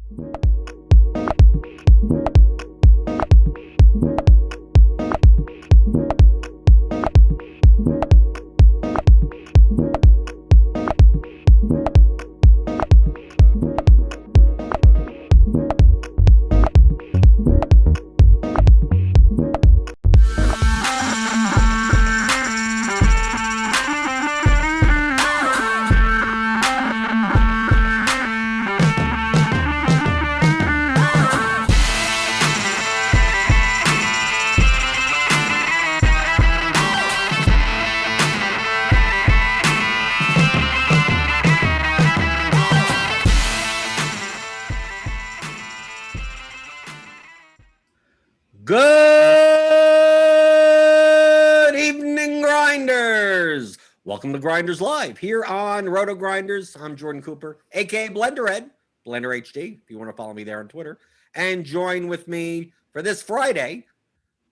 Good evening, Grinders. Welcome to Grinderslive here on Rotogrinders. I'm Jordan Cooper, aka Blenderhead, Blender HD, if you want to follow me there on Twitter. And join with me for this Friday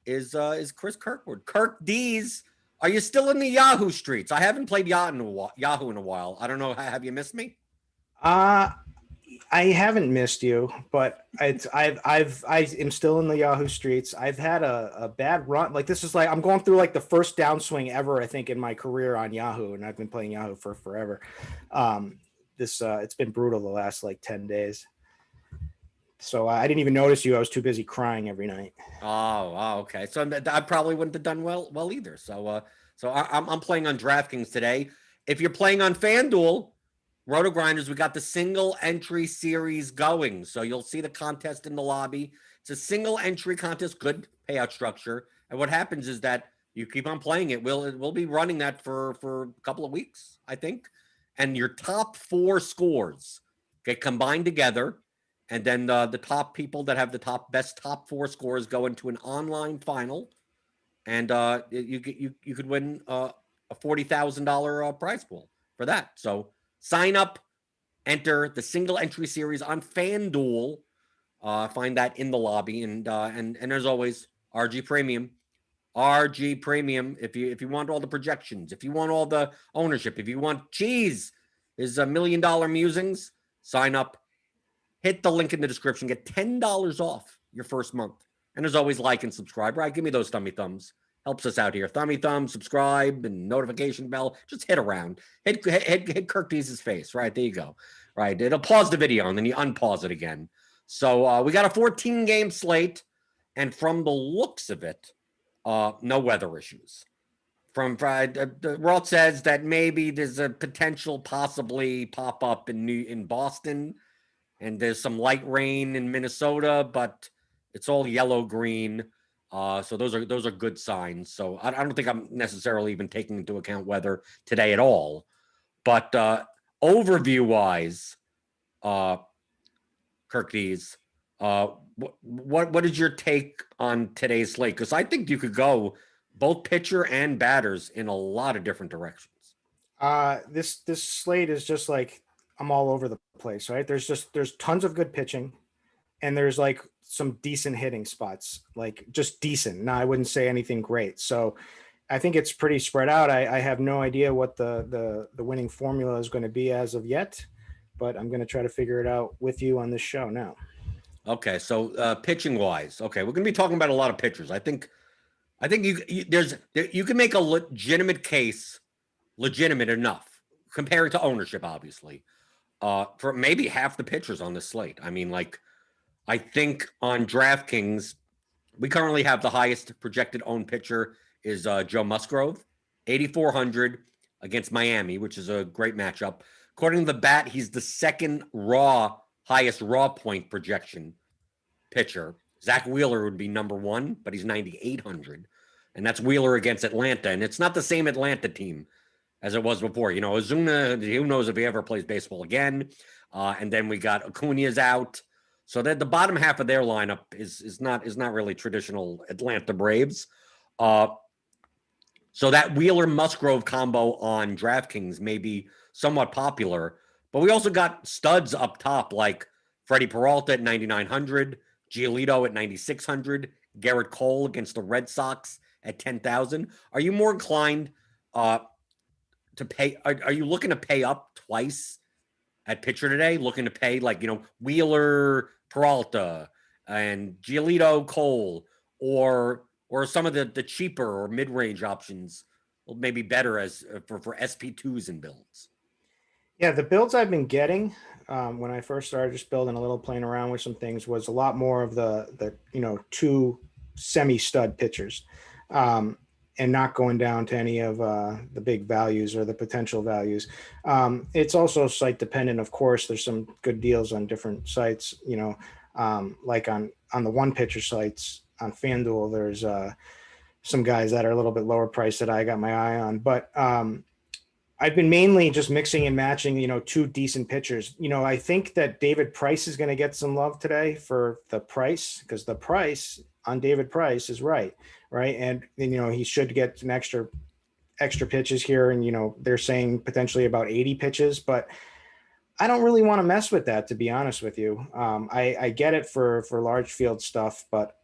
is Chris Kirkwood. Kirk D's. Are you still in the Yahoo streets? I haven't played Yahoo in a while. I don't know. Have you missed me? I haven't missed you, but I am still in the Yahoo streets. I've had a bad run. Like this is like I'm going through like the first downswing ever, I think, in my career on Yahoo, and I've been playing Yahoo for forever. It's been brutal the last like 10 days. So I didn't even notice you. I was too busy crying every night. Oh, okay. So I probably wouldn't have done well either. So I'm playing on DraftKings today. If you're playing on Fanduel, Rotogrinders, we got the single entry series going. So you'll see the contest in the lobby. It's a single entry contest, good payout structure. And what happens is that you keep on playing it. We'll be running that for a couple of weeks, I think. And your top 4 scores get combined together. And then the top people that have the best top 4 scores go into an online final. And you could win a $40,000 prize pool for that. So sign up, enter the single entry series on FanDuel. Find that in the lobby, and as always, RG Premium. If you want all the projections, if you want all the ownership, if you want cheese, is $1 million musings. Sign up. Hit the link in the description. Get $10 off your first month. And as always, like and subscribe. Right, give me those thummy thumbs. Helps us out here. Thummy thumb, subscribe, and notification bell. Just hit around. Hit Kirk Dees' face. Right, there you go. Right, it'll pause the video, and then you unpause it again. So we got a 14-game slate, and from the looks of it, no weather issues. Roth says that maybe there's a potential possibly pop up in Boston, and there's some light rain in Minnesota, but it's all yellow-green. So those are good signs. So I don't think I'm necessarily even taking into account weather today at all. But overview-wise, Kirk Dees, what is your take on today's slate? Because I think you could go both pitcher and batters in a lot of different directions. This slate is just like I'm all over the place, right? There's tons of good pitching, and there's like some decent hitting spots, like just decent. Now, I wouldn't say anything great. So I think it's pretty spread out. I have no idea what the winning formula is going to be as of yet, but I'm going to try to figure it out with you on this show now. Okay. So pitching wise, okay, we're going to be talking about a lot of pitchers. I think you can make a legitimate case, legitimate enough comparing to ownership, obviously, for maybe half the pitchers on this slate. I mean, like, I think on DraftKings, we currently have the highest projected owned pitcher is Joe Musgrove, 8,400 against Miami, which is a great matchup. According to the bat, he's the second highest raw point projection pitcher. Zach Wheeler would be number 1, but he's 9,800. And that's Wheeler against Atlanta. And it's not the same Atlanta team as it was before. You know, Ozuna, who knows if he ever plays baseball again. And then we got Acuna's out. So that the bottom half of their lineup is not really traditional Atlanta Braves. So that Wheeler Musgrove combo on DraftKings may be somewhat popular, but we also got studs up top like Freddie Peralta at 9,900, Giolito at 9,600, Garrett Cole against the Red Sox at 10,000. Are you more inclined to pay? Are you looking to pay up twice at pitcher today, looking to pay like, Wheeler, Peralta, and Giolito, Cole, or some of the cheaper or mid-range options, maybe better as for SP2s and builds. Yeah, the builds I've been getting when I first started just building a little, playing around with some things, was a lot more of the two semi-stud pitchers, and not going down to any of the big values or the potential values. It's also site dependent, of course. There's some good deals on different sites, like on the one pitcher sites on Fanduel. There's some guys that are a little bit lower priced that I got my eye on, but I've been mainly just mixing and matching, two decent pitchers. I think that David Price is going to get some love today for the price, because the price on David Price is right. And, he should get some extra pitches here. And, they're saying potentially about 80 pitches, but I don't really want to mess with that, to be honest with you. I get it for large field stuff, but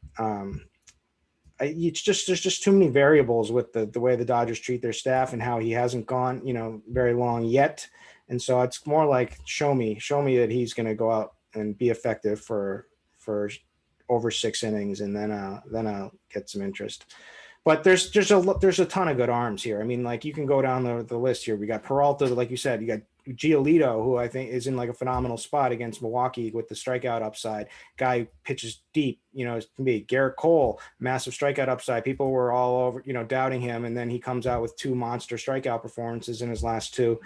there's just too many variables with the way the Dodgers treat their staff and how he hasn't gone, very long yet. And so it's more like, show me that he's going to go out and be effective for over 6 innings. And then I'll get some interest. But there's a ton of good arms here. I mean, like, you can go down the list here. We got Peralta, like you said, you got Giolito, who I think is in like a phenomenal spot against Milwaukee with the strikeout upside. Guy who pitches deep, it can be Garrett Cole, massive strikeout upside. People were all over, doubting him, and then he comes out with 2 monster strikeout performances in his last two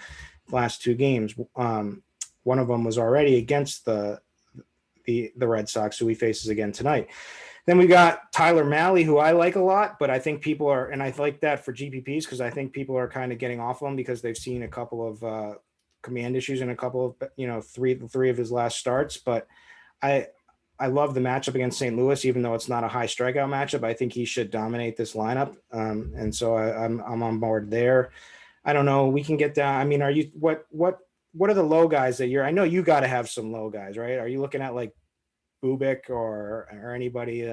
games. One of them was already against the Red Sox, who he faces again tonight. Then we got Tyler Malley, who I like a lot, but I think people are, and I like that for GPPs, because I think people are kind of getting off of him because they've seen a couple of command issues in a couple of, three of his last starts. But I love the matchup against St. Louis, even though it's not a high strikeout matchup. I think he should dominate this lineup. And so I'm on board there. I don't know. We can get down. I mean, what are the low guys that I know you got to have some low guys, right? Are you looking at like Bubik or anybody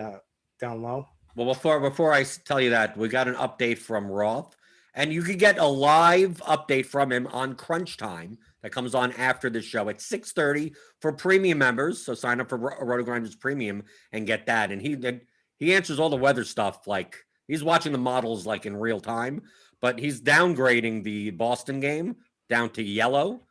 down low? Well, before I tell you that, we got an update from Roth, and you can get a live update from him on Crunch Time that comes on after the show at 6:30 for premium members. So sign up for Rotogrinders Premium and get that. And he answers all the weather stuff, like he's watching the models like in real time. But he's downgrading the Boston game down to yellow.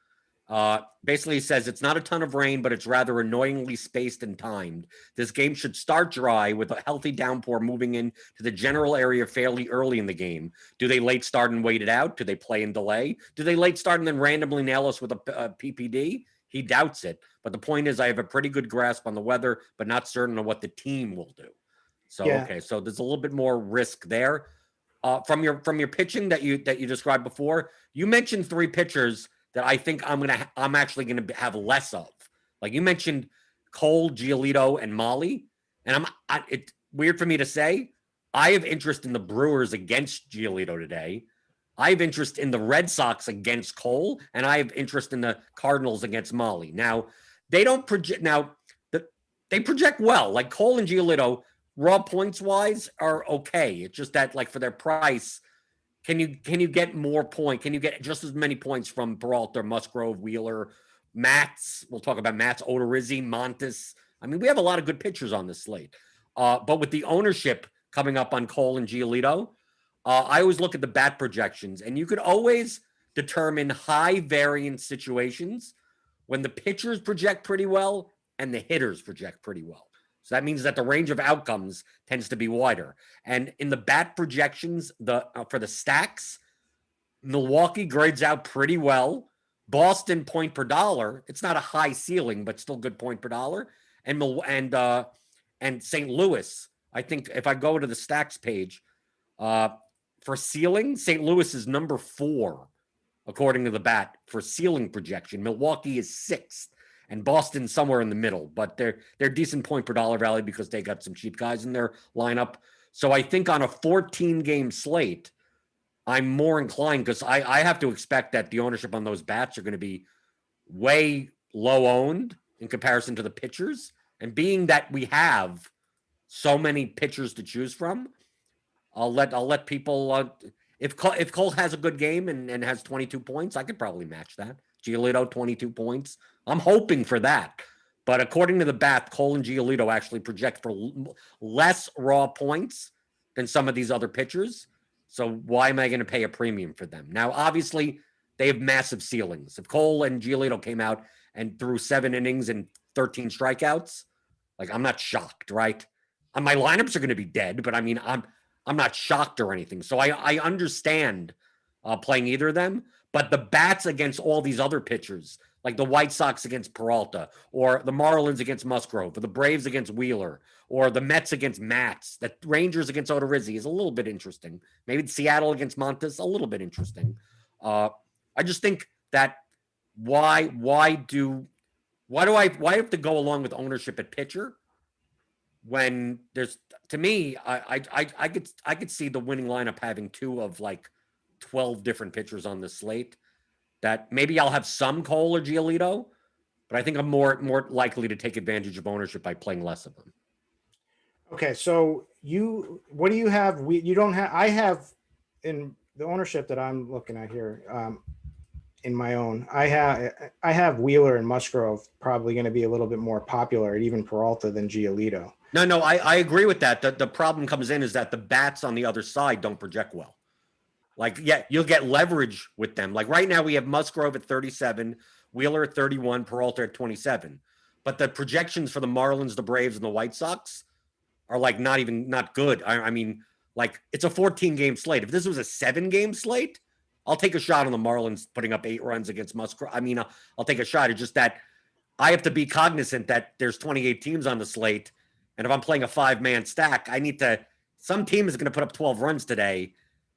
Basically, he says it's not a ton of rain, but it's rather annoyingly spaced and timed. This game should start dry with a healthy downpour moving into the general area fairly early in the game. Do they late start and wait it out? Do they play and delay? Do they late start and then randomly nail us with a PPD? He doubts it. But the point is, I have a pretty good grasp on the weather, but not certain of what the team will do. So, yeah. Okay, so there's a little bit more risk there. From your pitching that you described before, you mentioned 3 pitchers that I think I'm actually gonna have less of. Like you mentioned, Cole, Giolito, and Malley, and it's weird for me to say. I have interest in the Brewers against Giolito today. I have interest in the Red Sox against Cole, and I have interest in the Cardinals against Malley. Now they don't project. They project well. Like Cole and Giolito, raw points wise, are okay. It's just that, like, for their price, Can you get more point? Can you get just as many points from Peralta, Musgrove, Wheeler, Matz? We'll talk about Matz, Odorizzi, Montes. I mean, we have a lot of good pitchers on this slate. But with the ownership coming up on Cole and Giolito, I always look at the bat projections, and you could always determine high variance situations when the pitchers project pretty well and the hitters project pretty well. So that means that the range of outcomes tends to be wider. And in the bat projections, for the stacks, Milwaukee grades out pretty well. Boston, point per dollar. It's not a high ceiling, but still good point per dollar. And St. Louis, I think if I go to the stacks page, for ceiling, St. Louis is number 4, according to the bat, for ceiling projection. Milwaukee is 6th. And Boston somewhere in the middle, but they're decent point per dollar value because they got some cheap guys in their lineup. So I think on a 14-game slate, I'm more inclined, because I have to expect that the ownership on those bats are going to be way low owned in comparison to the pitchers. And being that we have so many pitchers to choose from, I'll let people. if Cole has a good game and has 22 points, I could probably match that. Giolito 22 points. I'm hoping for that. But according to the Bat, Cole and Giolito actually project for less raw points than some of these other pitchers. So why am I going to pay a premium for them? Now, obviously, they have massive ceilings. If Cole and Giolito came out and threw 7 innings and 13 strikeouts, like, I'm not shocked, right? My lineups are going to be dead, but I mean, I'm not shocked or anything. So I understand playing either of them, but the bats against all these other pitchers, like the White Sox against Peralta, or the Marlins against Musgrove, or the Braves against Wheeler, or the Mets against Matz, the Rangers against Odorizzi is a little bit interesting. Maybe Seattle against Montes, a little bit interesting. I just think that why do I have to go along with ownership at pitcher when there's, to me, I could see the winning lineup having 2 of like 12 different pitchers on the slate. That maybe I'll have some Cole or Giolito, but I think I'm more likely to take advantage of ownership by playing less of them. Okay, so what do you have? You don't have. I have in the ownership that I'm looking at here. In my own, I have Wheeler and Musgrove probably going to be a little bit more popular, even Peralta, than Giolito. No, I agree with that. The problem comes in is that the bats on the other side don't project well. Like, yeah, you'll get leverage with them. Like right now we have Musgrove at 37, Wheeler at 31, Peralta at 27. But the projections for the Marlins, the Braves, and the White Sox are like not good. I mean, like, it's a 14-game slate. If this was a 7-game slate, I'll take a shot on the Marlins putting up 8 runs against Musgrove. I mean, I'll take a shot. It's just that I have to be cognizant that there's 28 teams on the slate. And if I'm playing a 5-man stack, some team is going to put up 12 runs today.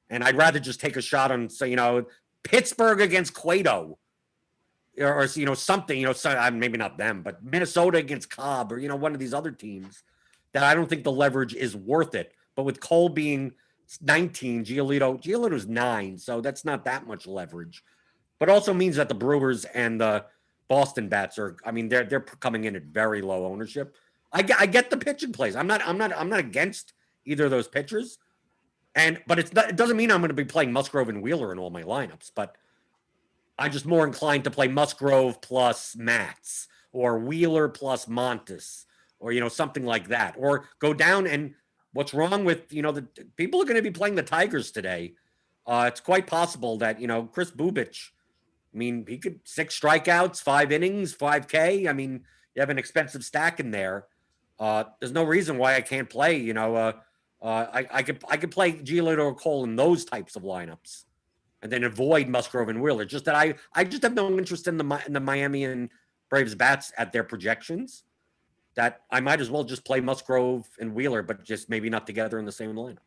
And I'd rather just take a shot on, so, Pittsburgh against Cueto or something, maybe not them, but Minnesota against Cobb or, one of these other teams that I don't think the leverage is worth it. But with Cole being 19, Giolito's 9, so that's not that much leverage. But also means that the Brewers and the Boston bats they're coming in at very low ownership. I get the pitching plays. I'm not against either of those pitchers. But it doesn't mean I'm going to be playing Musgrove and Wheeler in all my lineups, but I'm just more inclined to play Musgrove plus Matz or Wheeler plus Montes or, something like that, or go down. And what's wrong with, the people are going to be playing the Tigers today. It's quite possible that, Chris Bubich, he could 6 strikeouts, 5 innings, 5K. You have an expensive stack in there. There's no reason why I can't play, I could play Giolito or Cole in those types of lineups, and then avoid Musgrove and Wheeler. Just that I just have no interest in the Miami and Braves bats at their projections. That I might as well just play Musgrove and Wheeler, but just maybe not together in the same lineup.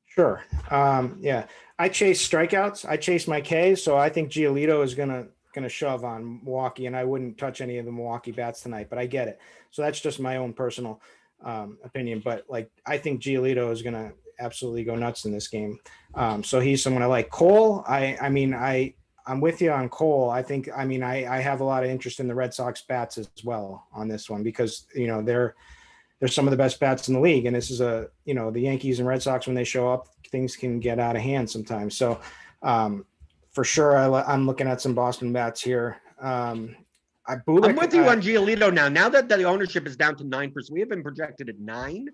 Sure. Yeah, I chase strikeouts. I chase my Ks, so I think Giolito is gonna shove on Milwaukee, and I wouldn't touch any of the Milwaukee bats tonight. But I get it. So that's just my own personal opinion, but like, I think Giolito is going to absolutely go nuts in this game. So he's someone I like. Cole, I'm with you on Cole. I think, I have a lot of interest in the Red Sox bats as well on this one, because, they're some of the best bats in the league. And this is the Yankees and Red Sox, when they show up, things can get out of hand sometimes. So for sure, I'm looking at some Boston bats here. I'm with you on Giolito now. Now that the ownership is down to 9%, we have been projected at 9.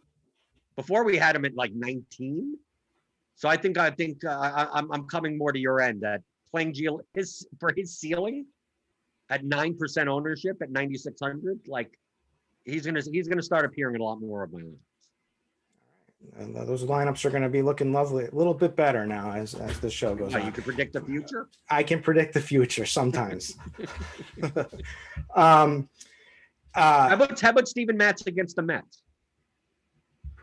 Before we had him at like 19. So I think I'm coming more to your end, that playing for his ceiling at 9% ownership at 9,600. Like, he's gonna start appearing in a lot more of my lineups. And those lineups are going to be looking lovely, a little bit better now as the show goes on. You can predict the future? I can predict the future sometimes. How about Steven Matz against the Mets?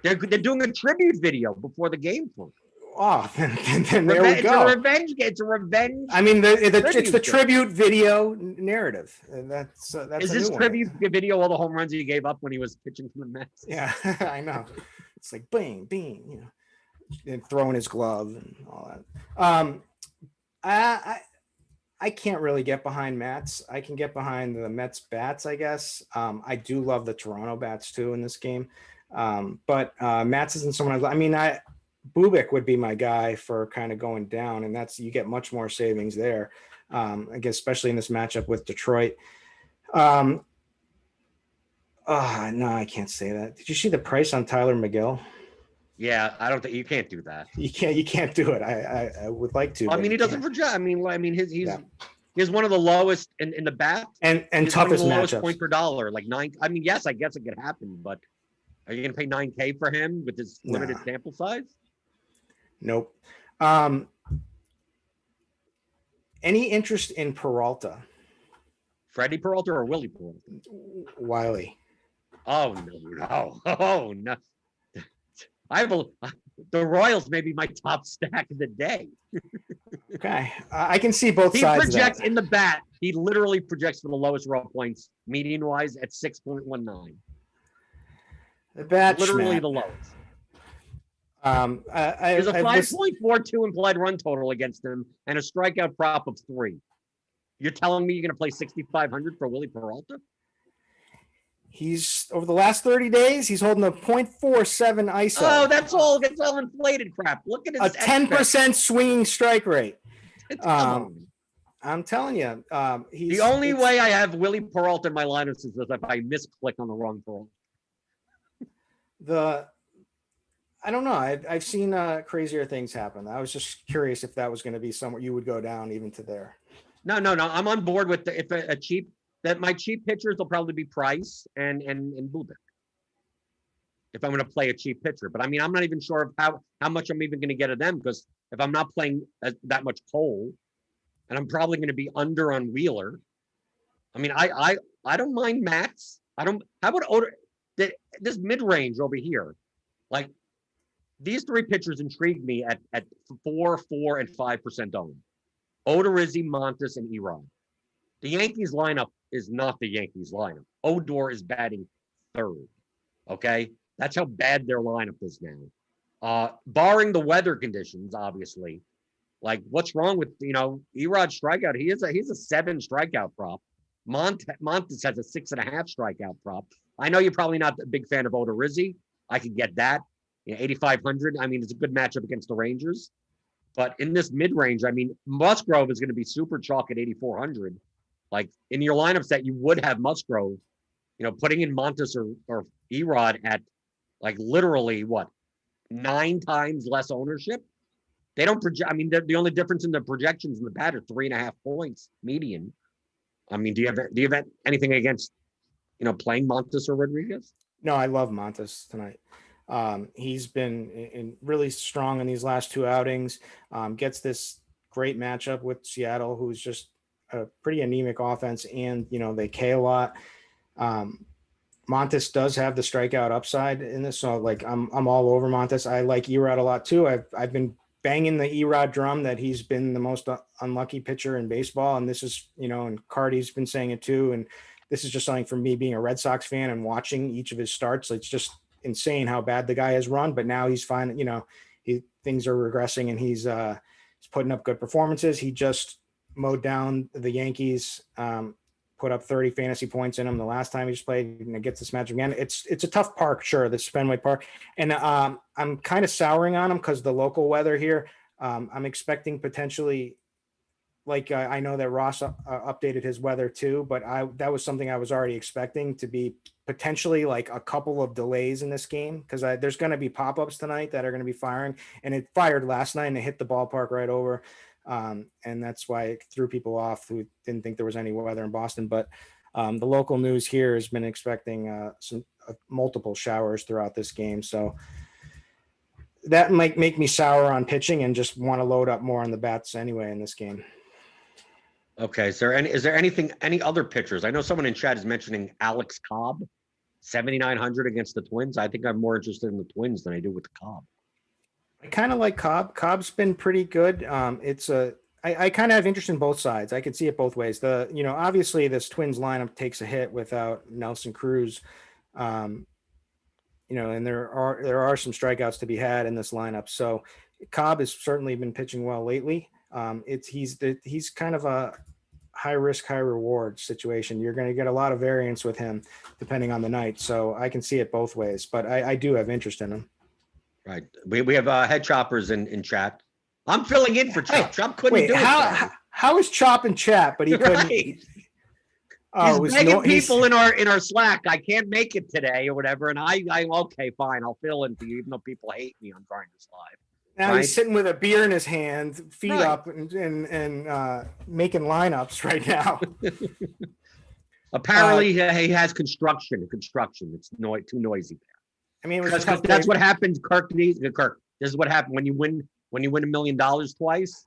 They're doing a tribute video before the game for him. Oh, then there we go. It's a revenge. It's the tribute video narrative. That's is this tribute video all the home runs he gave up when he was pitching for the Mets? Yeah, I know. It's like bing, bing, and throwing his glove and all that. I can't really get behind Mets. I can get behind the Mets bats, I guess. I do love the Toronto bats too in this game. But Mets isn't someone Bubik would be my guy for kind of going down, and that's, you get much more savings there. I guess especially in this matchup with Detroit. No, I can't say that. Did you see the price on Tyler McGill? Yeah, I don't think you can't do that. You can't do it. I would like to. I mean, he doesn't can't. project. I mean, he's one of the lowest in the bat and he's one of toughest the lowest matchups. point per dollar, like 9. I mean, yes, I guess it could happen, but are you going to pay $9K for him with this limited sample size? Nope. Any interest in Peralta? Freddie Peralta or Willie Peralta? Wiley. Oh no! The Royals may be my top stack of the day. Okay, I can see both sides. He projects in the bat. He literally projects for the lowest raw points, median wise, at 6.19. The bat, literally the lowest. There's a 5.42 implied run total against him and a strikeout prop of 3. You're telling me you're going to play 6,500 for Willie Peralta? He's over the last 30 days, he's holding a 0.47 ISO. Oh, that's all inflated crap. Look at his a 10% swinging strike rate. I'm telling you, the only way I have Willie Peralta in my lineup is if I misclick on the wrong Peralta. I don't know. I've seen crazier things happen. I was just curious if that was going to be somewhere you would go down even to there. No. I'm on board with my cheap pitchers will probably be Price and Bubik. If I'm going to play a cheap pitcher, but I mean, I'm not even sure of how much I'm even going to get of them, because if I'm not playing that much Cole, and I'm probably going to be under on Wheeler. I mean, I don't mind Max. How about Oder? This mid range over here, like these 3 pitchers intrigued me at 4, 4, and 5% owned. Odorizzi, Montes, and Erod. The Yankees lineup is not the Yankees lineup. Odor is batting 3rd. Okay, that's how bad their lineup is now. Barring the weather conditions, obviously. Like, what's wrong with Erod strikeout? He's a 7 strikeout prop. Montes has a 6.5 strikeout prop. I know you're probably not a big fan of Odorizzi. I could get that. 8,500. I mean, it's a good matchup against the Rangers. But in this mid-range, I mean, Musgrove is going to be super chalk at 8,400. Like, in your lineup set, you would have Musgrove, putting in Montes or Erod at, like, literally, 9 times less ownership? They don't project. I mean, the only difference in the projections in the bat are 3.5 points median. I mean, do you have anything against, playing Montes or Rodriguez? No, I love Montes tonight. He's been really strong in these last 2 outings. Gets this great matchup with Seattle, who's just a pretty anemic offense, and they K a lot. Montes does have the strikeout upside in this, so like I'm all over Montes. I like Erod a lot too. I've been banging the Erod drum that he's been the most unlucky pitcher in baseball, and this is and Cardi's been saying it too. And this is just something for me being a Red Sox fan and watching each of his starts. It's just insane how bad the guy has run, but now he's fine. Things are regressing, and he's putting up good performances. He just mowed down the Yankees, put up 30 fantasy points in him the last time he just played, and it gets this match again. It's a tough park, sure, this Fenway Park, and I'm kind of souring on him because the local weather here. I'm expecting potentially, like I know that Ross updated his weather too, but that was something I was already expecting to be potentially like a couple of delays in this game, because there's going to be pop-ups tonight that are going to be firing, and it fired last night and it hit the ballpark right over. And that's why it threw people off who didn't think there was any weather in Boston. But the local news here has been expecting some multiple showers throughout this game. So that might make me sour on pitching and just want to load up more on the bats anyway in this game. Okay. Is there any other pitchers? I know someone in chat is mentioning Alex Cobb, 7,900 against the Twins. I think I'm more interested in the Twins than I do with the Cobb. I kind of like Cobb. Cobb's been pretty good. I kind of have interest in both sides. I could see it both ways. Obviously this Twins lineup takes a hit without Nelson Cruz. And there are some strikeouts to be had in this lineup. So Cobb has certainly been pitching well lately. He's kind of a high risk, high reward situation. You're going to get a lot of variance with him depending on the night. So I can see it both ways, but I do have interest in him. Right. We have head choppers in chat. I'm filling in for Chop. Hey, Chop couldn't Wait, do it how today. how is Chop in chat, but he couldn't? Right. Oh, He's it was begging no, he's, people in our Slack. I can't make it today or whatever, and I'm okay, fine. I'll fill in for you, even though people hate me on Grinderslive. now right? he's sitting with a beer in his hand, feet Right. up, and making lineups right now. Apparently, he has construction. It's too noisy there. I mean, it was Because just that's what happens. Kirk, this is what happened when you win $1 million twice.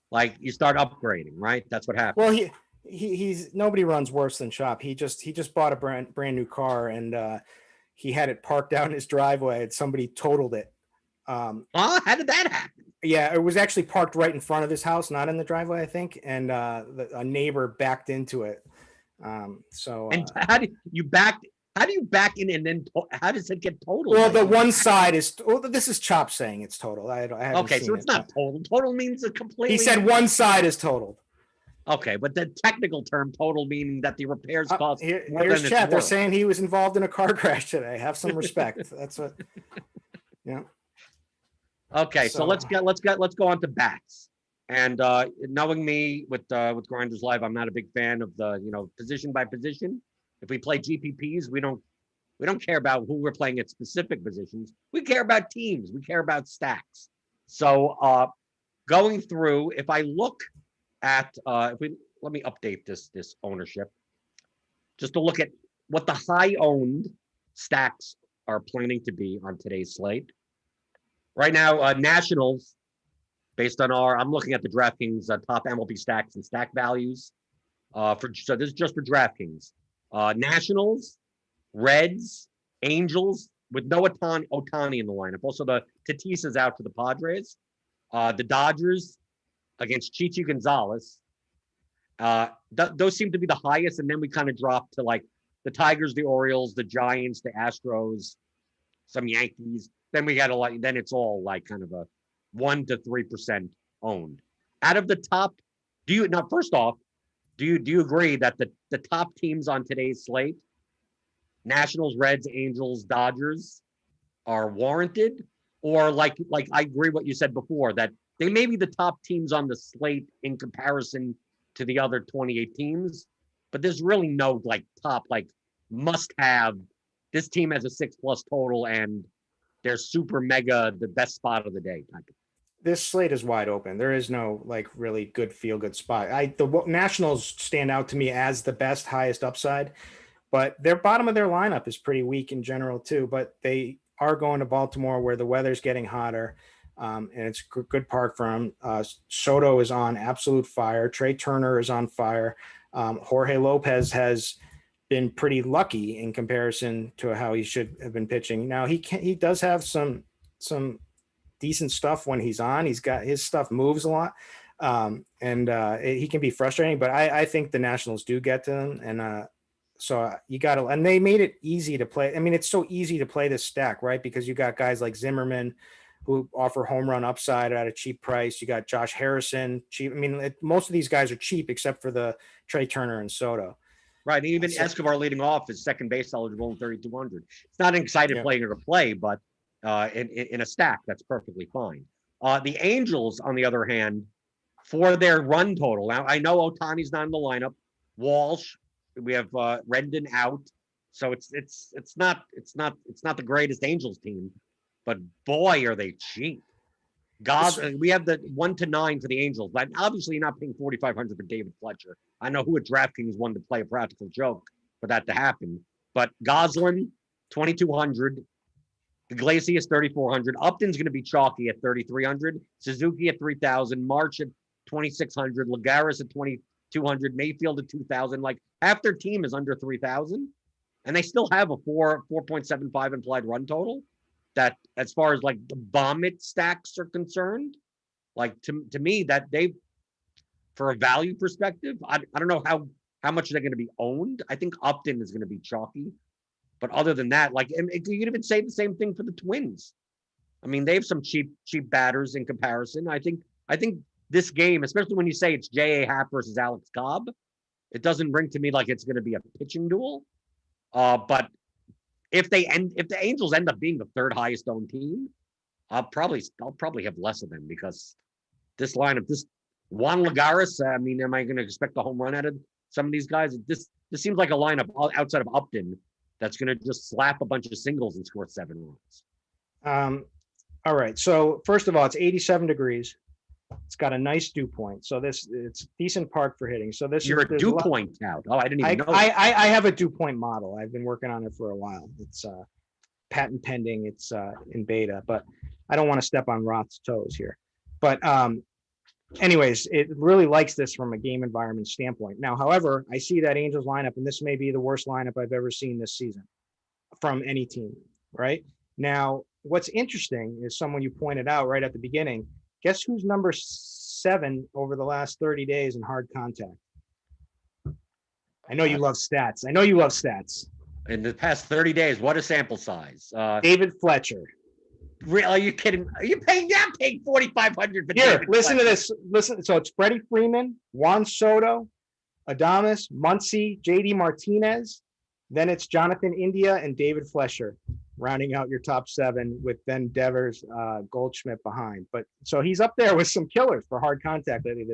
Like you start upgrading, right? That's what happens. Well, he's nobody runs worse than Chop. He just bought a brand new car, and he had it parked out in his driveway, and somebody totaled it. How did that happen? Yeah, it was actually parked right in front of his house, not in the driveway, I think. And a neighbor backed into it. And how do you back? How do you back in and then how does it get totaled? Well, the one side is. Well, this is Chop saying it's total. I haven't okay, seen so it's not total. Total means a completely. He said one side is totaled. Okay, but the technical term "total" meaning that the repairs cost more here's than chat. it's They're worth. saying he was involved in a car crash today. Have some respect. That's what. Yeah. Okay, so let's go on to bats. And knowing me with Grinderslive, I'm not a big fan of the position by position. If we play GPPs, we don't care about who we're playing at specific positions. We care about teams. We care about stacks. So going through, if I look at let me update this ownership, just to look at what the high owned stacks are planning to be on today's slate. Right now, Nationals, based on I'm looking at the DraftKings top MLB stacks and stack values. So this is just for DraftKings. Nationals, Reds, Angels with no Ohtani in the lineup. Also, the Tatis is out for the Padres. The Dodgers against Chichi Gonzalez. Those seem to be the highest, and then we kind of drop to like the Tigers, the Orioles, the Giants, the Astros, some Yankees. Then we got then it's all like kind of a 1 to 3% owned. Out of the top, first off, do you agree that the top teams on today's slate, Nationals, Reds, Angels, Dodgers, are warranted? Or like I agree what you said before, that they may be the top teams on the slate in comparison to the other 28 teams, but there's really no like top like must have. This team has a 6+ total and they're super mega the best spot of the day type of. This slate is wide open. There is no like really good feel good spot. The Nationals stand out to me as the best, highest upside, but their bottom of their lineup is pretty weak in general too. But they are going to Baltimore where the weather's getting hotter, and it's a good park for them. Soto is on absolute fire. Trey Turner is on fire. Jorge Lopez has been pretty lucky in comparison to how he should have been pitching. Now he does have some decent stuff when he's on. He's got his stuff moves a lot, and he can be frustrating. But I think the Nationals do get to him, and so you got to. And they made it easy to play. I mean, it's so easy to play this stack, right? Because you got guys like Zimmerman who offer home run upside at a cheap price. You got Josh Harrison cheap. I mean, most of these guys are cheap except for the Trey Turner and Soto. Right, even Escobar leading off is second base eligible in 3,200. It's not an excited player to play, but in a stack, that's perfectly fine. The Angels, on the other hand, for their run total. Now I know Ohtani's not in the lineup. Walsh, we have Rendon out, so it's not the greatest Angels team, but boy are they cheap. We have the 1 to 9 for the Angels. But obviously, you're not paying $4,500 for David Fletcher. I know who at DraftKings wanted to play a practical joke for that to happen. But Goslin, 2,200. Iglesias, 3,400. Upton's going to be chalky at 3,300. Suzuki at 3,000. March at 2,600. Lagares at 2,200. Mayfield at 2,000. Like half their team is under 3,000, and they still have a 4.75 implied run total. That as far as like the vomit stacks are concerned, like to me that they, for a value perspective, I don't know how much they're going to be owned. I think Upton is going to be chalky, but other than that, like you could even say the same thing for the Twins. I mean, they have some cheap batters in comparison. I think this game, especially when you say it's J.A. Happ versus Alex Cobb, it doesn't ring to me like it's going to be a pitching duel. But if the Angels end up being the third highest owned team, I'll probably have less of them because this lineup, this Juan Lagares, I mean, am I going to expect a home run out of some of these guys? This seems like a lineup outside of Upton that's going to just slap a bunch of singles and score 7 runs. All right. So first of all, it's 87 degrees. It's got a nice dew point. So it's decent park for hitting. So You're a dew point tout. Oh, I didn't even know. I have a dew point model. I've been working on it for a while. It's patent pending. It's in beta, but I don't want to step on Roth's toes here. But anyways, it really likes this from a game environment standpoint. Now, however, I see that Angels lineup, and this may be the worst lineup I've ever seen this season from any team, right? Now, what's interesting is someone you pointed out right at the beginning. Guess who's number 7 over the last 30 days in hard contact? I know you love stats. In the past 30 days, what a sample size. David Fletcher. Really? Are you kidding? Are you paying? Yeah, I'm paying $4,500 for Here, David listen Fletcher. to this. Listen. So it's Freddie Freeman, Juan Soto, Adames, Muncy, JD Martinez. Then it's Jonathan India and David Fletcher, rounding out your top 7 with Ben Devers, Goldschmidt behind. But so he's up there with some killers for hard contact lately.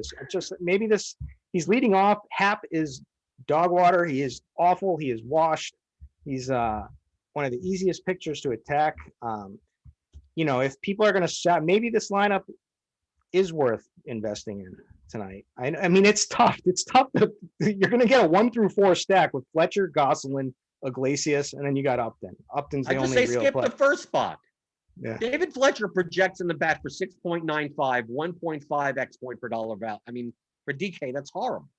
He's leading off. Hap is dog water. He is awful. He is washed. He's one of the easiest pitchers to attack. If people are going to maybe this lineup is worth investing in tonight. I mean, it's tough. It's tough. You're going to get a 1 through 4 stack with Fletcher, Gosselin, Iglesias, and then you got Upton. Upton's the only real skip play. the first spot. Yeah. David Fletcher projects in the bat for 6.95, 1.5 X point per dollar value. I mean, for DK, that's horrible.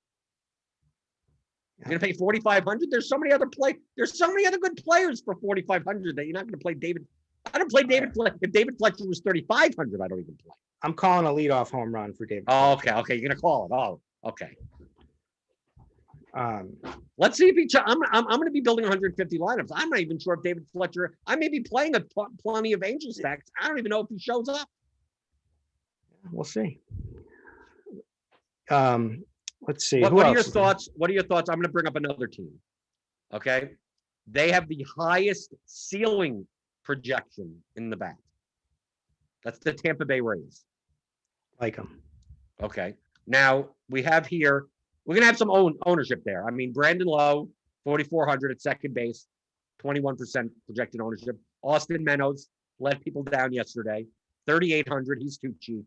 You're going to pay $4,500. There's so many other good players for $4,500 that you're not going to play David. I don't play David Fletcher. If David Fletcher was $3,500, I don't even play. I'm calling a leadoff home run for David. Oh, okay. You're going to call it. Oh, okay. Um, Let's see if I'm going to be building 150 lineups. I'm not even sure if David Fletcher. I may be playing plenty of Angel stacks. I don't even know if he shows up. We'll see. Let's see. What are your thoughts? What are your thoughts? I'm going to bring up another team. Okay, they have the highest ceiling projection in the bat. That's the Tampa Bay Rays. Like them. Okay. Now we have here. We're gonna have some ownership there. I mean, Brandon Lowe, 4,400 at second base, 21% projected ownership. Austin Meadows let people down yesterday, 3,800. He's too cheap.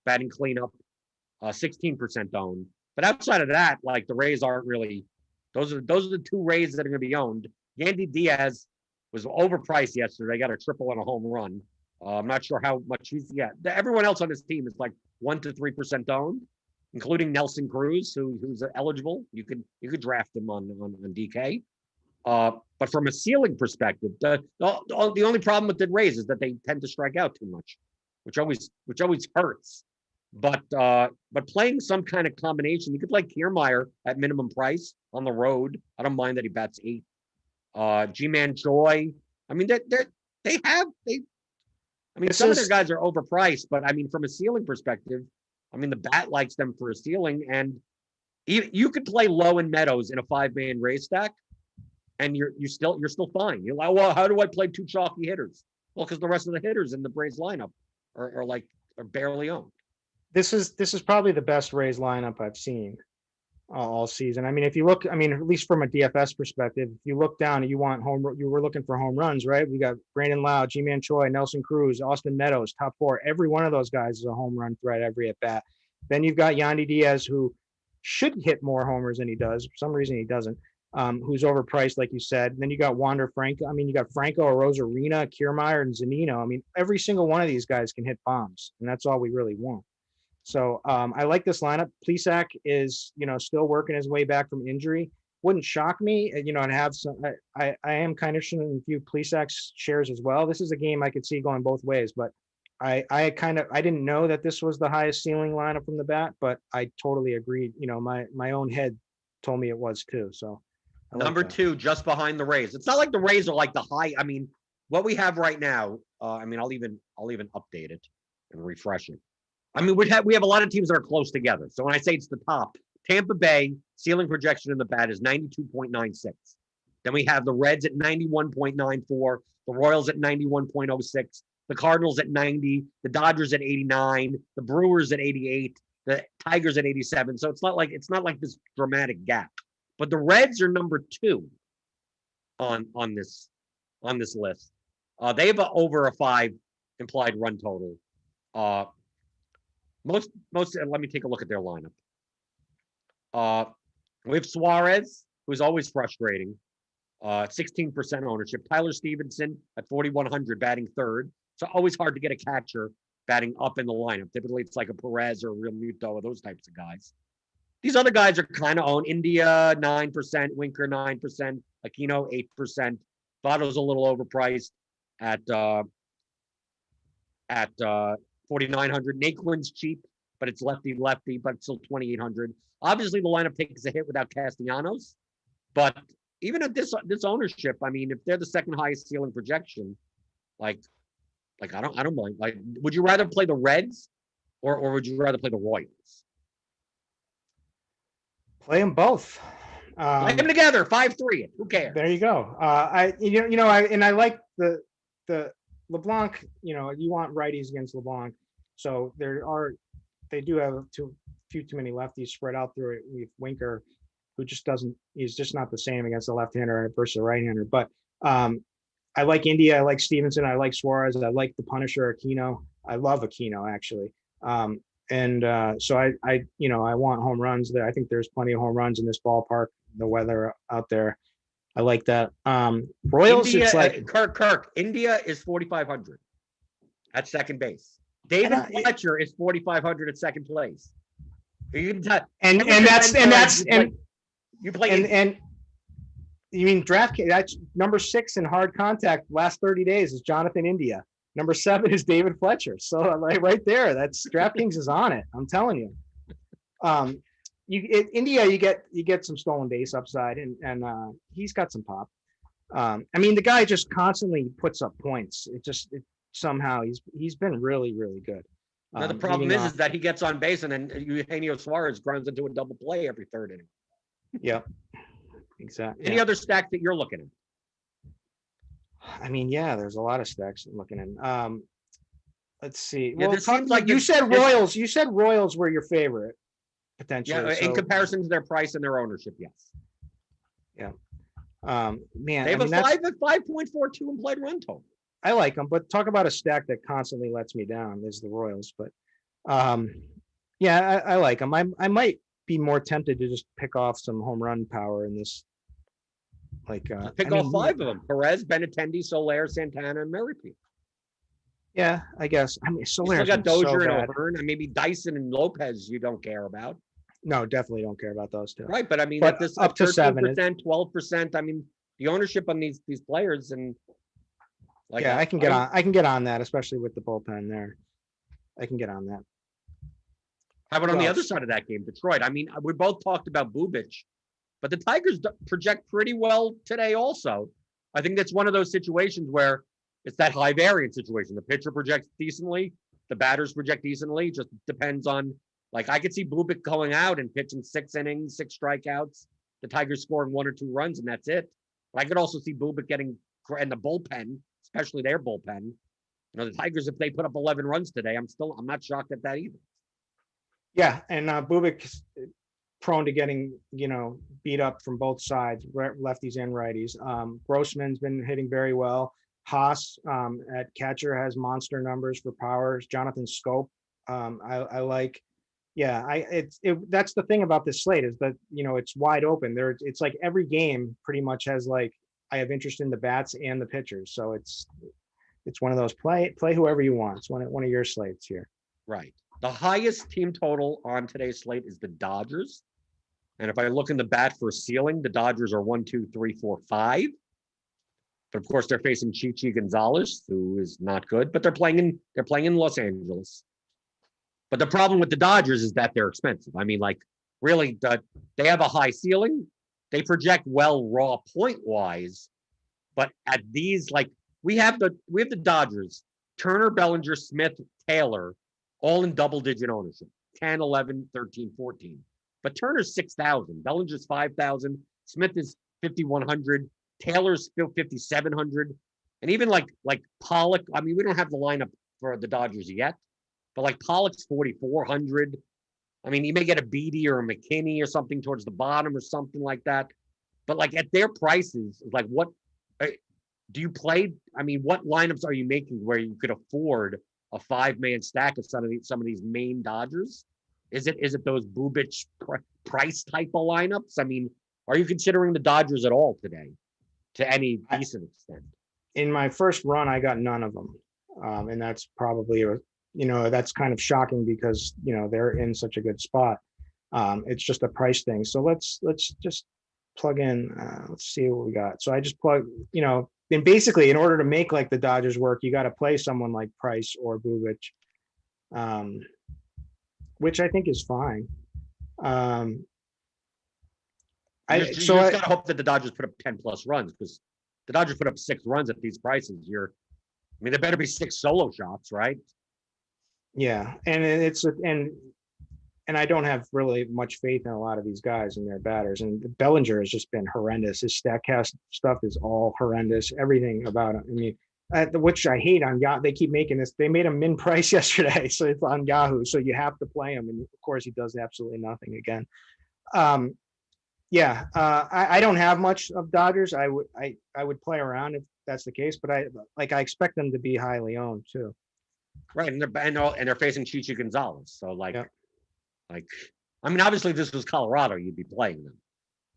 Batting cleanup, 16% owned. But outside of that, like the Rays aren't really. Those are the 2 Rays that are going to be owned. Yandy Diaz was overpriced yesterday. Got a triple and a home run. I'm not sure how much he's. Yeah, everyone else on this team is like 1 to 3% owned, including Nelson Cruz, who's eligible. You could draft him on DK. But from a ceiling perspective, the only problem with the Rays is that they tend to strike out too much, which always hurts. But playing some kind of combination, you could play Kiermaier at minimum price on the road. I don't mind that he bats 8. G-Man Joy. I mean, some of their guys are overpriced, but I mean, from a ceiling perspective, I mean, the bat likes them for a ceiling, and you could play Lowe and Meadows in a 5-man Rays stack, and you're still fine. You're like, well, how do I play 2 chalky hitters? Well, because the rest of the hitters in the Braves lineup are barely owned. This is probably the best Rays lineup I've seen all season. I mean, if you look, I mean, at least from a DFS perspective, if you look down and you were looking for home runs, right? We got Brandon Lowe, G-Man Choi, Nelson Cruz, Austin Meadows, top 4. Every one of those guys is a home run threat every at bat. Then you've got Yandy Diaz, who should hit more homers than he does. For some reason, he doesn't. Who's overpriced, like you said. And then you got Wander Franco. I mean, you got Franco, Rosarina, Kiermaier, and Zunino. I mean, every single one of these guys can hit bombs, and that's all we really want. So I like this lineup. Plesac is, still working his way back from injury. Wouldn't shock me, and have some. I am kind of in a few Plesac shares as well. This is a game I could see going both ways, but I didn't know that this was the highest ceiling lineup from the bat, but I totally agreed. My own head told me it was too. So number 2, just behind the Rays. It's not like the Rays are like the high. I mean, what we have right now. I mean, I'll even update it and refresh it. I mean, we have a lot of teams that are close together. So when I say it's the top, Tampa Bay ceiling projection in the bat is 92.96. Then we have the Reds at 91.94, the Royals at 91.06, the Cardinals at 90, the Dodgers at 89, the Brewers at 88, the Tigers at 87. So it's not like this dramatic gap. But the Reds are number 2 on this list. They have over a 5 implied run total. Most let me take a look at their lineup. We have Suarez, who's always frustrating. 16% ownership. Tyler Stevenson at 4,100 batting third. So always hard to get a catcher batting up in the lineup. Typically it's like a Perez or a Real Muto or those types of guys. These other guys are kind of owned. India 9%, Winker 9%, Aquino 8%. Votto's a little overpriced at 4,900. Naquin's cheap, but it's lefty, but it's still 2,800. Obviously, the lineup takes a hit without Castellanos, but even at this ownership, I mean, if they're the second highest ceiling projection, I don't mind. Like, would you rather play the Reds or would you rather play the Royals? Play them both. Play them together, 5-3. Who cares? There you go. I like the LeBlanc. You want righties against LeBlanc, so they do have too many lefties spread out through it with Winker, who just doesn't. He's just not the same against a left-hander versus a right-hander. But I like India. I like Stevenson. I like Suarez. I like the Punisher Aquino. I love Aquino actually. So I want home runs there. I think there's plenty of home runs in this ballpark. The weather out there, I like that. Royals, India, it's like Kirk. India is 4,500 at second base. David Fletcher is 4,500 at second place. You can tell, and you mean draft? That's number 6 in hard contact last 30 days is Jonathan India. Number 7 is David Fletcher. So right there, that's DraftKings is on it. I'm telling you. India, you get some stolen base upside, and he's got some pop. I mean, the guy just constantly puts up points. Somehow he's been really, really good. Now the problem is that he gets on base, and then Eugenio Suarez grounds into a double play every third inning. Yeah, exactly. Any other stack that you're looking at? I mean, yeah, there's a lot of stacks I'm looking at. Let's see. Yeah, well, you said Royals. You said Royals were your favorite potentially. Yeah, in comparison to their price and their ownership, yes. Yeah. Man, they have a 5.42 implied run total. I like them, but talk about a stack that constantly lets me down is the Royals. But yeah, I like them. I might be more tempted to just pick off some home run power in this. Pick off 5 of them: Perez, Benintendi, Soler, Santana, and Merrifield. Yeah, I guess. I mean, Soler. You still got Dozier and O'Hearn, and maybe Dyson and Lopez. You don't care about. No, definitely don't care about those two. Right, but I mean, but at this up to 7%, 12%. I mean, the ownership on these players and. Yeah, I can get on that, especially with the bullpen there. I can get on that. How about on the other side of that game, Detroit? I mean, we both talked about Bubic, but the Tigers project pretty well today also. I think that's one of those situations where it's that high variance situation. The pitcher projects decently, the batters project decently. Just depends on, I could see Bubic going out and pitching 6 innings, 6 strikeouts. The Tigers scoring 1 or 2 runs, and that's it. But I could also see Bubic getting, and the bullpen, especially their bullpen. The Tigers, if they put up 11 runs today, I'm not shocked at that either. Yeah, and Bubic's prone to getting, beat up from both sides, lefties and righties. Grossman's been hitting very well. Haas at catcher has monster numbers for powers. Jonathan Scope, I like. Yeah, that's the thing about this slate is that it's wide open. It's like every game pretty much has I have interest in the bats and the pitchers, so it's one of those play whoever you want. It's one of your slates here. Right. The highest team total on today's slate is the Dodgers, and if I look in the bat for ceiling, the Dodgers are 1, 2, 3, 4, 5. But of course, they're facing Chichi Gonzalez, who is not good. But they're playing in Los Angeles. But the problem with the Dodgers is that they're expensive. I mean, really, they have a high ceiling. They project well raw point wise, but at these, we have the Dodgers, Turner, Bellinger, Smith, Taylor, all in double-digit ownership, 10, 11, 13, 14. But Turner's 6,000, Bellinger's 5,000, Smith is 5,100, Taylor's 5,700. And even like Pollock. I mean, we don't have the lineup for the Dodgers yet, but like Pollock's 4,400. I mean, you may get a Beatty or a McKinney or something towards the bottom or something like that. But like at their prices, like what do you play? I mean, what lineups are you making where you could afford a 5-man stack of some of these main Dodgers? Is it those Bubich price type of lineups? I mean, are you considering the Dodgers at all today to any decent extent? In my first run, I got none of them. And that's probably, that's kind of shocking because, they're in such a good spot. It's just a price thing. So let's just plug in, let's see what we got. So I just plug, and basically in order to make like the Dodgers work, you got to play someone like Price or Bubich, which I think is fine. You just gotta hope that the Dodgers put up 10+ runs, because the Dodgers put up 6 runs at these prices. I mean, there better be 6 solo shots, right? Yeah, and I don't have really much faith in a lot of these guys and their batters. And Bellinger has just been horrendous. His Statcast stuff is all horrendous. Everything about him. I mean, which I hate on Yahoo. They keep making this. They made him min price yesterday, so it's on Yahoo. So you have to play him, and of course he does absolutely nothing again. I don't have much of Dodgers. I would play around if that's the case, but I expect them to be highly owned too. Right, and they're facing Chichi Gonzalez. So I mean, obviously, if this was Colorado, you'd be playing them,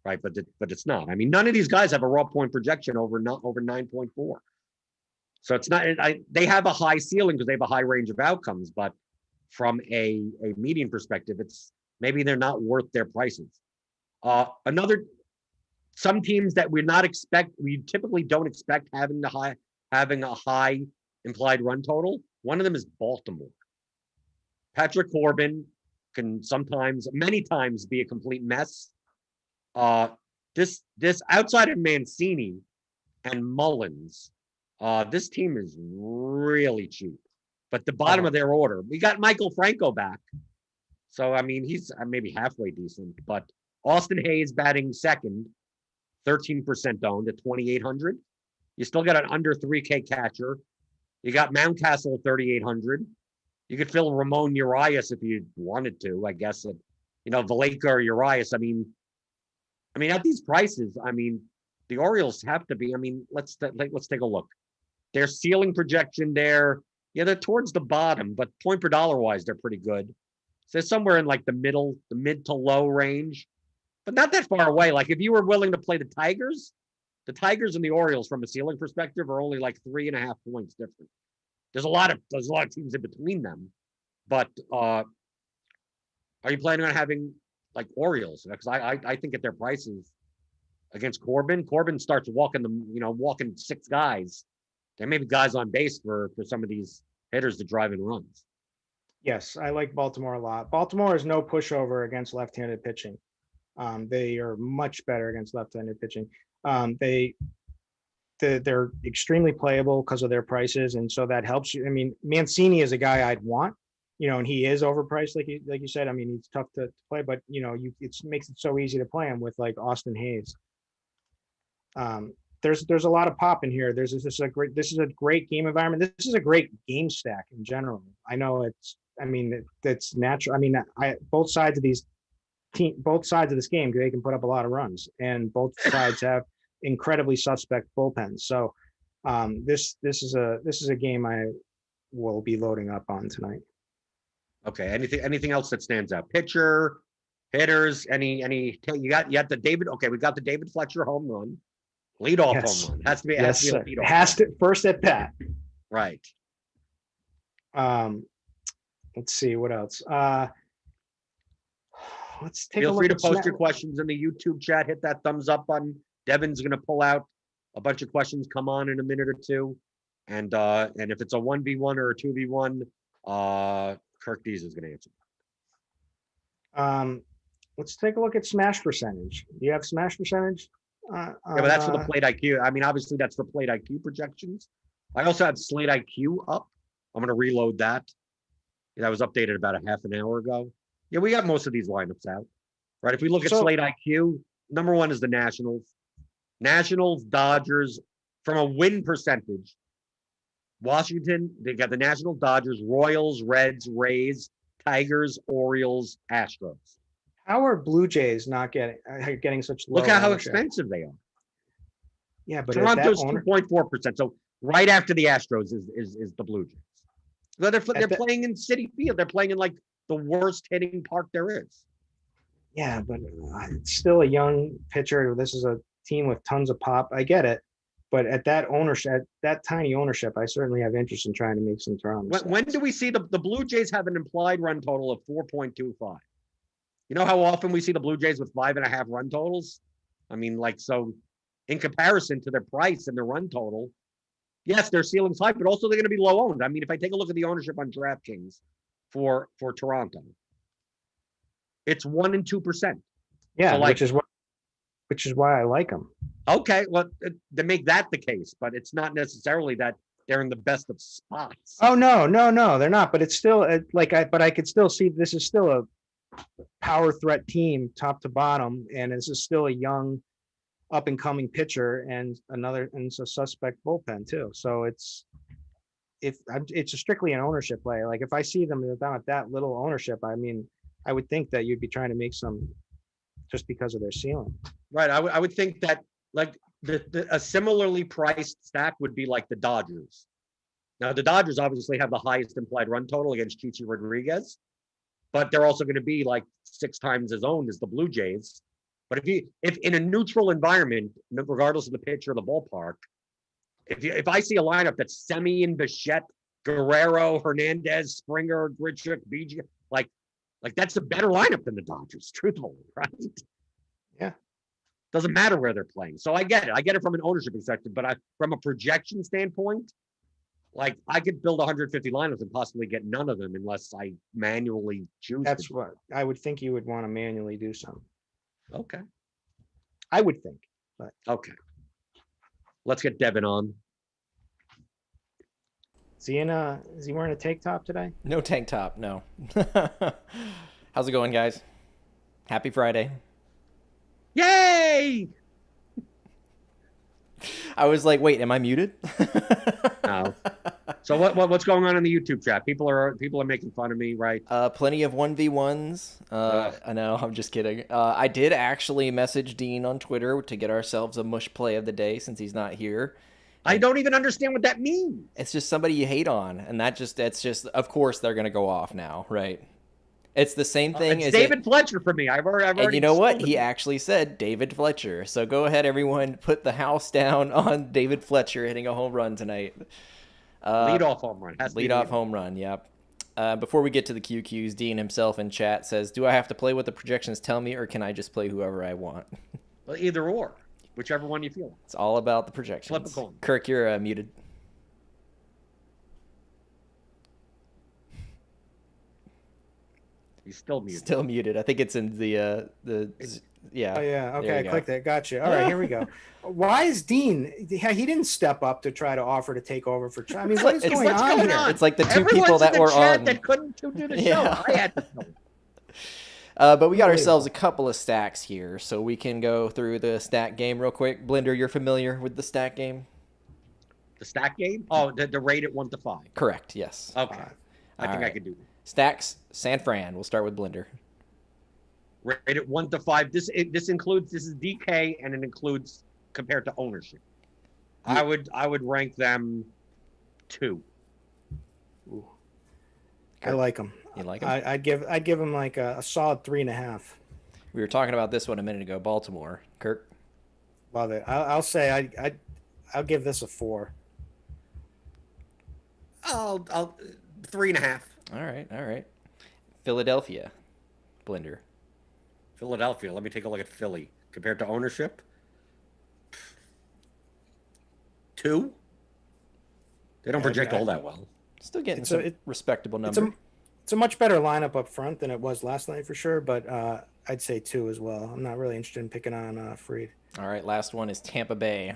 right? But it's not. I mean, none of these guys have a raw point projection over 9.4. So it's not. They have a high ceiling because they have a high range of outcomes, but from a median perspective, it's maybe they're not worth their prices. Some teams that we typically don't expect having a high implied run total. One of them is Baltimore. Patrick Corbin can many times be a complete mess. This outside of Mancini and Mullins, this team is really cheap. But the bottom of their order, we got Michael Franco back. So, I mean, he's maybe halfway decent, but Austin Hayes batting second, 13% owned at 2,800. You still got an under 3K catcher. You got Mountcastle at 3,800. You could fill Ramon Urias if you wanted to, I guess. Valleca or Urias. I mean, at these prices, I mean, the Orioles have to be. I mean, let's take a look. Their ceiling projection there, they're towards the bottom, but point per dollar wise, they're pretty good. So somewhere in like the mid to low range, but not that far away. Like if you were willing to play the Tigers and the Orioles from a ceiling perspective are only like 3.5 points different. There's a lot of teams in between them, but are you planning on having like Orioles? Because I think at their prices against Corbin starts walking 6 guys. There may be guys on base for some of these hitters to drive in runs. Yes, I like Baltimore a lot. Baltimore is no pushover against left-handed pitching. They are much better against left-handed pitching. They're extremely playable because of their prices, and so that helps you. I mean, Mancini is a guy I'd want, and he is overpriced, like you said. I mean, he's tough to play, but it makes it so easy to play him with like Austin Hayes. There's a lot of pop in here. This is a great game environment. This is a great game stack in general. I know it's natural. I mean, both sides of this game, they can put up a lot of runs, and both sides have incredibly suspect bullpens. So this is a game I will be loading up on tonight. Okay. Anything else that stands out? Pitcher, hitters, you got the David. Okay, we got the David Fletcher home run. Leadoff home run. Has to be a leadoff. First at bat. Right. Let's see what else. Let's take a look. Feel free to post your questions in the YouTube chat. Hit that thumbs up button. Devin's going to pull out a bunch of questions. Come on in a minute or two, and if it's a 1v1 or a 2v1, Kirk Dees is going to answer. Let's take a look at smash percentage. Do you have smash percentage? Yeah, but that's for the plate IQ. I mean, obviously that's for plate IQ projections. I also have slate IQ up. I'm going to reload that. That was updated about a half an hour ago. Yeah, we got most of these lineups out, right? If we look at slate IQ, number 1 is the Nationals. Nationals, Dodgers, from a win percentage, Washington, they got the National Dodgers, Royals, Reds, Rays, Tigers, Orioles, Astros. How are Blue Jays not getting such low Look at how ownership? expensive they are. Yeah, but Toronto's 2.4%. So right after the Astros is the Blue Jays. So they're playing in Citi Field. They're playing in like the worst hitting park there is. Yeah, but it's still a young pitcher. This is a team with tons of pop. I get it. But at that ownership, at that tiny ownership, I certainly have interest in trying to make some Toronto. When do we see the Blue Jays have an implied run total of 4.25? You know how often we see the Blue Jays with 5.5 run totals? I mean, like, so in comparison to their price and their run total, yes, their ceiling's high, but also they're going to be low owned. I mean, if I take a look at the ownership on DraftKings for Toronto, it's 1% and 2%. Yeah, so like, which is why I like them. Okay, well, they make that the case, but it's not necessarily that they're in the best of spots. Oh no, they're not. But it's still but I could still see this is still a power threat team, top to bottom, and this is still a young, up and coming pitcher, and it's a suspect bullpen too. So it's strictly an ownership play. Like if I see them down at that little ownership, I mean, I would think that you'd be trying to make some just because of their ceiling. Right. I would think that like a similarly priced stack would be like the Dodgers. Now the Dodgers obviously have the highest implied run total against Chichi Rodriguez, but they're also going to be like 6 times as owned as the Blue Jays. But if in a neutral environment, regardless of the pitch or the ballpark, if I see a lineup that's Semien, Bichette, Guerrero, Hernandez, Springer, Grichuk, BG, like that's a better lineup than the Dodgers, truthfully, right? Yeah. Doesn't matter where they're playing. So I get it. I get it from an ownership perspective, but from a projection standpoint, like I could build 150 lineups and possibly get none of them unless I manually choose. That's what I would think you would want to manually do some. Okay. I would think, but okay. Let's get Devin on. Is he wearing a tank top today? No tank top, no. How's it going, guys? Happy Friday. Yay! I was like, wait, am I muted? No. So what's going on in the YouTube chat? People are making fun of me, right? Plenty of 1v1s. I know, I'm just kidding. I did actually message Dean on Twitter to get ourselves a mush play of the day since he's not here. I don't even understand what that means. It's just somebody you hate on, and that's just of course they're gonna go off now, right? It's the same thing as David Fletcher for me. I've already. And you know what? He actually said David Fletcher. So go ahead, everyone, put the house down on David Fletcher hitting a home run tonight. Leadoff home run. Leadoff home run. Yep. Before we get to the QQs, Dean himself in chat says, "Do I have to play what the projections tell me, or can I just play whoever I want?" Well, either or, whichever one you feel. It's all about the projections. Flip a coin. Kirk, you're muted. He's still muted. Still muted. I think it's in the yeah. Oh yeah. Okay, I clicked it. Gotcha. All right, here we go. Why is Dean? He didn't step up to try to offer to take over for. I mean, what is going on here? It's like the two people that were on that couldn't do the show. I had to know. But we got ourselves a couple of stacks here, so we can go through the stack game real quick. Blender, you're familiar with the stack game? The stack game? Oh, the rate at 1 to 5. Correct. Yes. Okay. I think I could do that. Stacks, San Fran. We'll start with Blender. Rated 1 to 5. This is DK, and it includes compared to ownership. Yeah. I would rank them 2. Ooh. I like them. You like them? I'd give them like a solid 3.5. We were talking about this one a minute ago. Baltimore. Kirk. Love it. I'll say I'll give this a 4. I'll 3.5. All right. Philadelphia. Blender. Philadelphia. Let me take a look at Philly compared to ownership. 2. They don't project all that well. Still getting some respectable number. It's a much better lineup up front than it was last night for sure, but I'd say 2 as well. I'm not really interested in picking on Freed. All right, last one is Tampa Bay.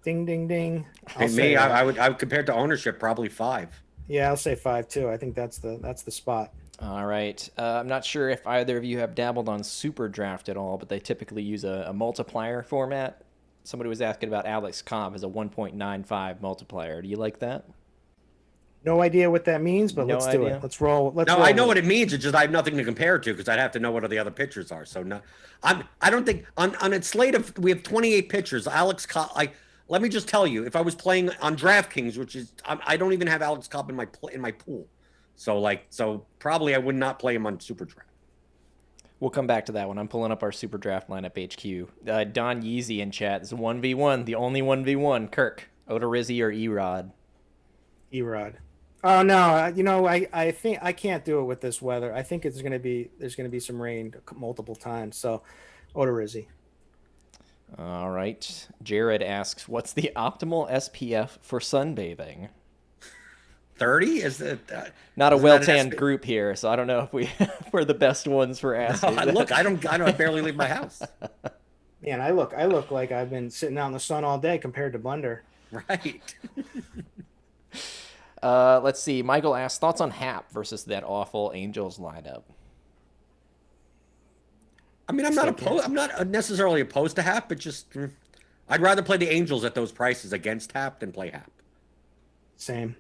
Ding, ding, ding. I would compared to ownership probably 5. Yeah, I'll say 5 too. I think that's the spot. All right. I'm not sure if either of you have dabbled on Super Draft at all, but they typically use a multiplier format. somebody was asking about Alex Cobb as a 1.95 multiplier. Do you like that? No idea what that means, but No let's do idea. it. Let's roll. Let's No, roll I know with what it. it means. It's just I have nothing to compare it to because I'd have to know what the other pitchers are. So no, I don't think on a slate of we have 28 pitchers. Alex Cobb. Let me just tell you, if I was playing on DraftKings, which is I don't even have Alex Cobb in my pool, so probably I would not play him on Super Draft. We'll come back to that one. I'm pulling up our Super Draft lineup HQ. Don Yeezy in chat is 1v1, the only 1v1. Kirk, Odorizzi or Erod? Erod. Oh no, you know, I think I can't do it with this weather. I think there's gonna be some rain multiple times. So, Odorizzi. All right. Jared asks, what's the optimal SPF for sunbathing? 30 is it? Not a isn't that an well-tanned SP? group here, so I don't know if we're the best ones for asking. Look, I barely leave my house. Man, I look like I've been sitting out in the sun all day compared to Blender. Right. Let's see. Michael asks, thoughts on Hap versus that awful Angels lineup? I mean, I'm not necessarily opposed to Hap, but just I'd rather play the Angels at those prices against Hap than play Hap. Same.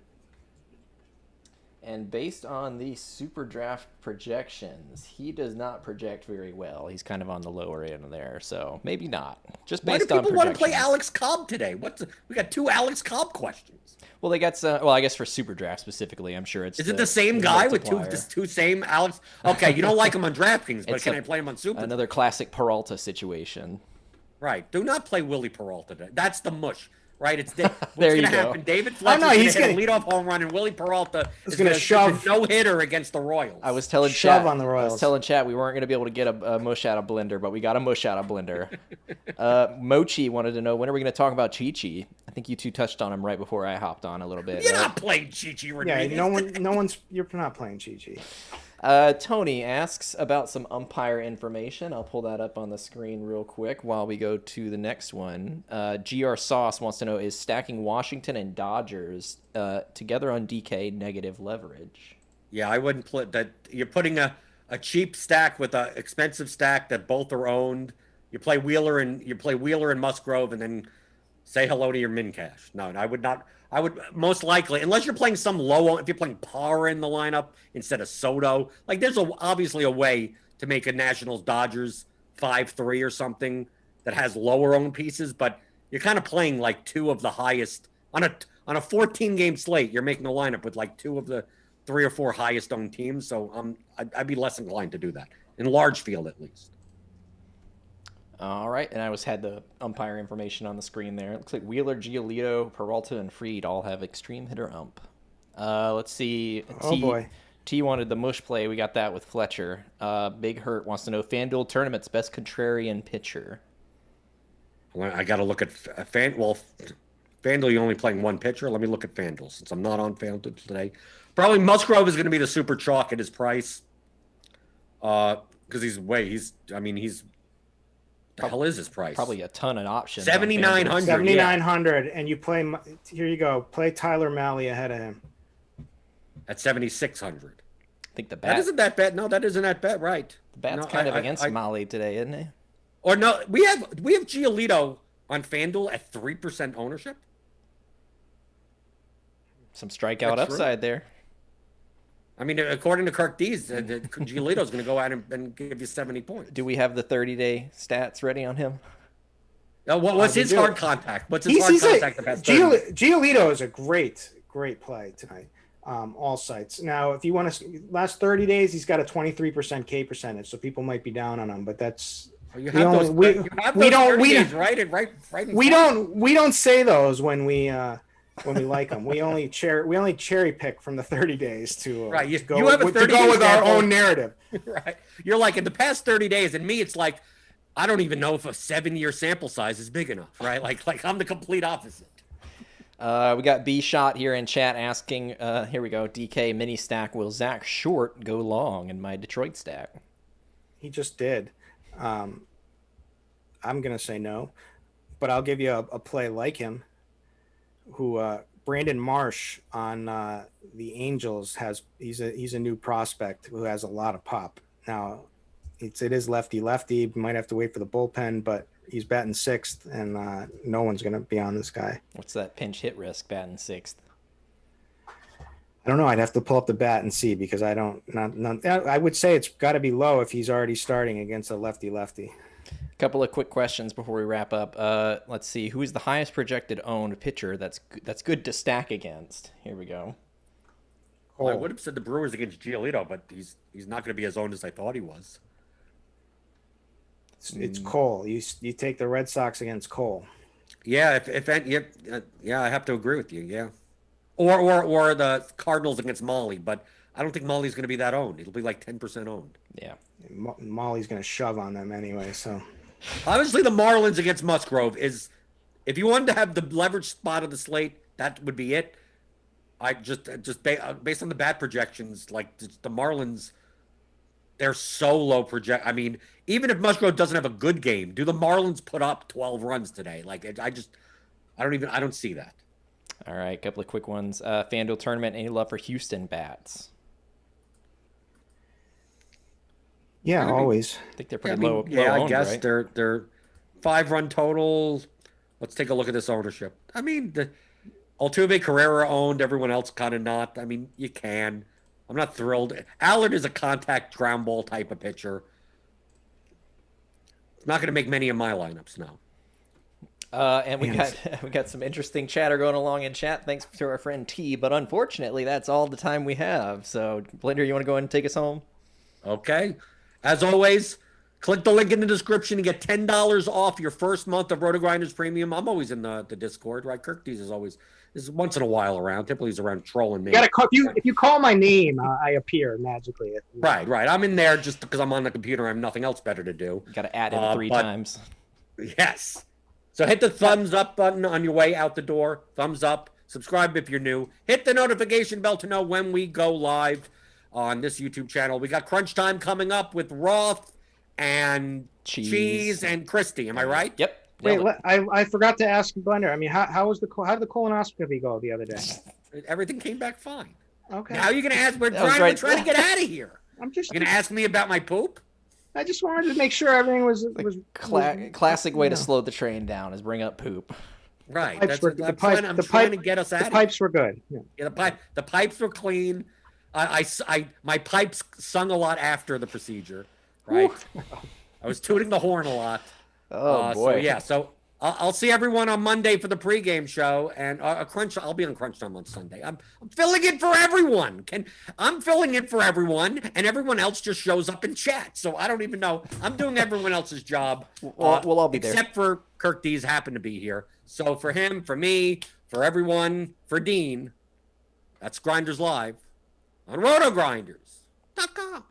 And based on the Super Draft projections, he does not project very well. He's kind of on the lower end there, so maybe not. Just Why do based on people want to play projections. Alex Cobb today? We got 2 Alex Cobb questions. Well, they got well, I guess for Super Draft specifically, I'm sure it's. Is it the same guy with multiplier. two same Alex? Okay, you don't like him on DraftKings, but It's can I play him on Super? Another classic Peralta situation. Right. Do not play Willie Peralta today. That's the mush. Right. It's what's There going you to go. happen. David Fletcher's no, going he's to hit gonna- a leadoff home run, and Willie Peralta is gonna going to shove- no hitter against the Royals. I was telling Shove chat on the I Royals. was telling chat we weren't going to be able to get a mush out of Blender, but we got a mush out of Blender. Mochi wanted to know, when are we going to talk about Chi-Chi? I think you two touched on him right before I hopped on a little bit. You're right? not playing Chichi Yeah, Rodriguez. you're not playing Chi-Chi. Tony asks about some umpire information. I'll pull that up on the screen real quick while we go to the next one. GR Sauce wants to know, is stacking Washington and Dodgers together on DK negative leverage? Yeah, I wouldn't play that. You're putting a cheap stack with an expensive stack that both are owned. You play Wheeler and Musgrove, and then say hello to your min cash. No, I would not. I would most likely, unless you're playing some low, if you're playing Parra in the lineup instead of Soto, like there's obviously a way to make a Nationals Dodgers 5-3 or something that has lower owned pieces, but you're kind of playing like 2 of the highest on a 14 game slate. You're making a lineup with like 2 of the 3 or 4 highest owned teams, so I'd be less inclined to do that in large field at least. All right, and I had the umpire information on the screen there. It looks like Wheeler, Giolito, Peralta, and Fried all have extreme hitter ump. Let's see. Oh, boy. T wanted the mush play. We got that with Fletcher. Big Hurt wants to know Fanduel tournament's best contrarian pitcher. I got to look at FanDuel. You're only playing 1 pitcher. Let me look at FanDuel since I'm not on FanDuel today. Probably Musgrove is going to be the super chalk at his price. Because the hell is his price? Probably a ton of options. 7,900. 7,900, and you play. Here you go. Play Tyler Malley ahead of him. At 7,600. I think the That bat. isn't that bad. No, that isn't that bad. Right. The bat's No, kind of I- against I- Malley today, isn't he? Or no, we have Giolito on FanDuel at 3% ownership. Some strikeout That's true. upside there. I mean, according to Kirk Dees, Giolito's going to go out and give you 70 points. Do we have the 30-day stats ready on him? What's we his do. hard contact? What's his hard contact? The past 30? Giolito is a great play tonight. All sites. Now, if you want to last 30 days, he's got a 23% K percentage, so people might be down on him. But that's You we have only- those. we- You have we those don't- 30 we- days, right in we front. don't say those when we like them. We only cherry pick from the 30 days to Right, you to go, have a to 30 go with our example. own narrative. Right. You're like in the past 30 days, and me, it's like I don't even know if a 7-year sample size is big enough, right? Like I'm the complete opposite. We got B Shot here in chat asking, here we go, DK mini stack, will Zach Short go long in my Detroit stack? He just did. I'm gonna say no, but I'll give you a play like him. Who Brandon Marsh on the Angels he's a new prospect who has a lot of pop. Now it is lefty. You might have to wait for the bullpen, but he's batting sixth, and no one's going to be on this guy. What's that pinch hit risk batting sixth? I don't know. I'd have to pull up the bat and see because I don't. I would say it's got to be low if he's already starting against a lefty. A couple of quick questions before we wrap up. Let's see. Who is the highest projected owned pitcher that's good to stack against? Here we go. Well, I would have said the Brewers against Giolito, but he's not going to be as owned as I thought he was. It's Cole. You take the Red Sox against Cole. Yeah, yeah, I have to agree with you. Yeah, or the Cardinals against Malley, but I don't think Molly's going to be that owned. It'll be like 10% owned. Yeah, Molly's going to shove on them anyway. So obviously, the Marlins against Musgrove is, if you wanted to have the leverage spot of the slate, that would be it. I just based on the bat projections, like the Marlins, they're so low project. I mean, even if Musgrove doesn't have a good game, do the Marlins put up 12 runs today? Like, I don't see that. All right, a couple of quick ones. FanDuel tournament. Any love for Houston bats? Yeah, always. I think they're pretty low. Yeah, low I guess right? they're 5-run total. Let's take a look at this ownership. I mean, the Altuve, Carrera owned. Everyone else kind of not. I mean, you can. I'm not thrilled. Allard is a contact ground ball type of pitcher. It's not going to make many of my lineups now. And we got some interesting chatter going along in chat. Thanks to our friend T. But unfortunately, that's all the time we have. So, Blender, you want to go ahead and take us home? Okay. As always, click the link in the description to get $10 off your first month of Rotogrinders Premium. I'm always in the Discord, right? Kirk Dees is once in a while around. Typically, he's around trolling me. If you call my name, I appear magically. Right. I'm in there just because I'm on the computer. I have nothing else better to do. Got to add in 3 times. Yes. So hit the thumbs up button on your way out the door. Thumbs up. Subscribe if you're new. Hit the notification bell to know when we go live on this YouTube channel. We got Crunch Time coming up with Roth and Cheese and Christy. Am I right? Yep. Wait, I forgot to ask Blender. I mean, how did the colonoscopy go the other day? Everything came back fine. Okay. Now you're gonna ask. We're trying to get out of here. You're gonna ask me about my poop. I just wanted to make sure everything was classic way to slow the train down is bring up poop. Right. I'm trying to get us out. The pipes were good. Yeah, the pipes were clean. My pipes sung a lot after the procedure. Right. I was tooting the horn a lot. Oh boy. So I'll see everyone on Monday for the pregame show, and I'll be on Crunch Time on Sunday. I'm filling in for everyone. I'm filling in for everyone, and everyone else just shows up in chat. So I don't even know. I'm doing everyone else's job. We'll all be there, except for Kirk Dees happen to be here. So for him, for me, for everyone, for Dean, that's Grinders Live on Rotogrinders.com.